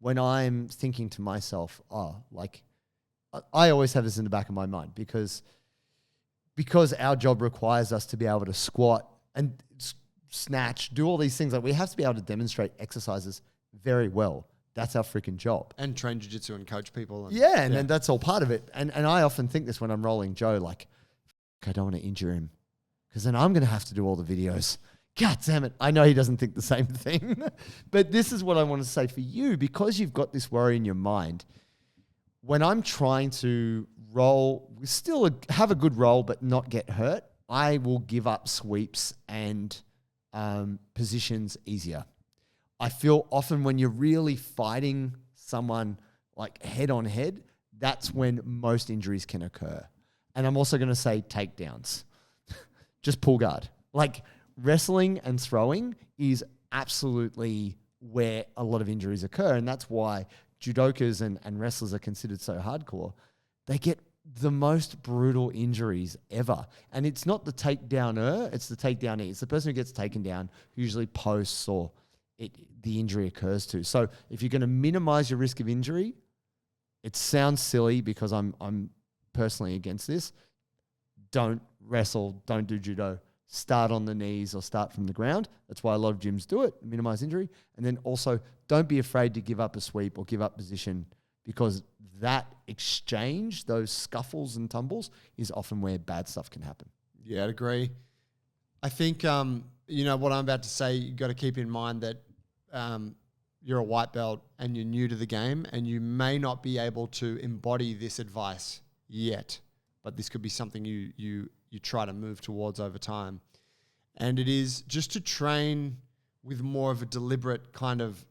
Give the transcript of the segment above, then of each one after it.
when I'm thinking to myself, I always have this in the back of my mind because our job requires us to be able to squat and snatch, do all these things. Like we have to be able to demonstrate exercises very well. That's our freaking job. And train jiu-jitsu and coach people. And, and that's all part of it. And I often think this when I'm rolling Joe, like, I don't want to injure him because then I'm going to have to do all the videos. God damn it. I know he doesn't think the same thing. But this is what I want to say for you, because you've got this worry in your mind. When I'm trying to roll, have a good roll but not get hurt, I will give up sweeps and positions easier. I feel often when you're really fighting someone like head on head, that's when most injuries can occur. And I'm also going to say takedowns. Just pull guard. Like wrestling and throwing is absolutely where a lot of injuries occur. And that's why judokas and wrestlers are considered so hardcore. They get the most brutal injuries ever. And it's not the takedowner, it's the takedownee. It's the person who gets taken down who usually posts or the injury occurs to. So if you're going to minimize your risk of injury, it sounds silly because I'm personally against this. Don't wrestle, don't do judo. Start on the knees or start from the ground. That's why a lot of gyms do it, minimize injury. And then also don't be afraid to give up a sweep or give up position, because that exchange, those scuffles and tumbles, is often where bad stuff can happen. Yeah, I'd agree. I think, what I'm about to say, you got to keep in mind that you're a white belt and you're new to the game and you may not be able to embody this advice yet, but this could be something you try to move towards over time. And it is just to train with more of a deliberate kind of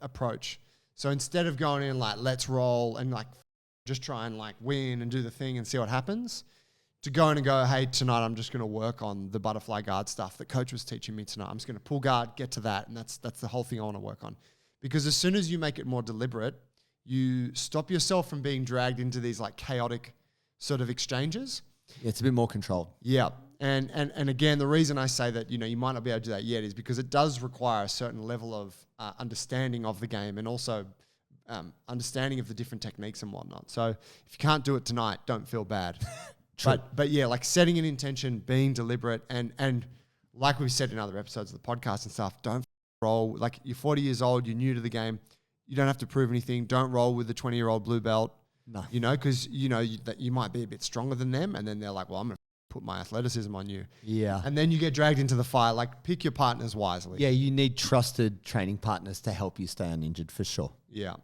approach. So instead of going in like, let's roll and like just try and like win and do the thing and see what happens, to go in and go, hey, tonight I'm just going to work on the butterfly guard stuff that coach was teaching me tonight. I'm just going to pull guard, get to that. And that's the whole thing I want to work on. Because as soon as you make it more deliberate, you stop yourself from being dragged into these like chaotic sort of exchanges. Yeah, it's a bit more controlled. Yeah. And again, the reason I say that, you might not be able to do that yet is because it does require a certain level of understanding of the game and also understanding of the different techniques and whatnot. So if you can't do it tonight, don't feel bad. But yeah, like setting an intention, being deliberate, and like we've said in other episodes of the podcast and stuff, don't roll. Like you're 40 years old, you're new to the game. You don't have to prove anything. Don't roll with the 20-year-old blue belt. No. Because that you might be a bit stronger than them. And then they're like, well, I'm going to put my athleticism on you. Yeah. And then you get dragged into the fire. Like pick your partners wisely. Yeah, you need trusted training partners to help you stay uninjured for sure. Yeah.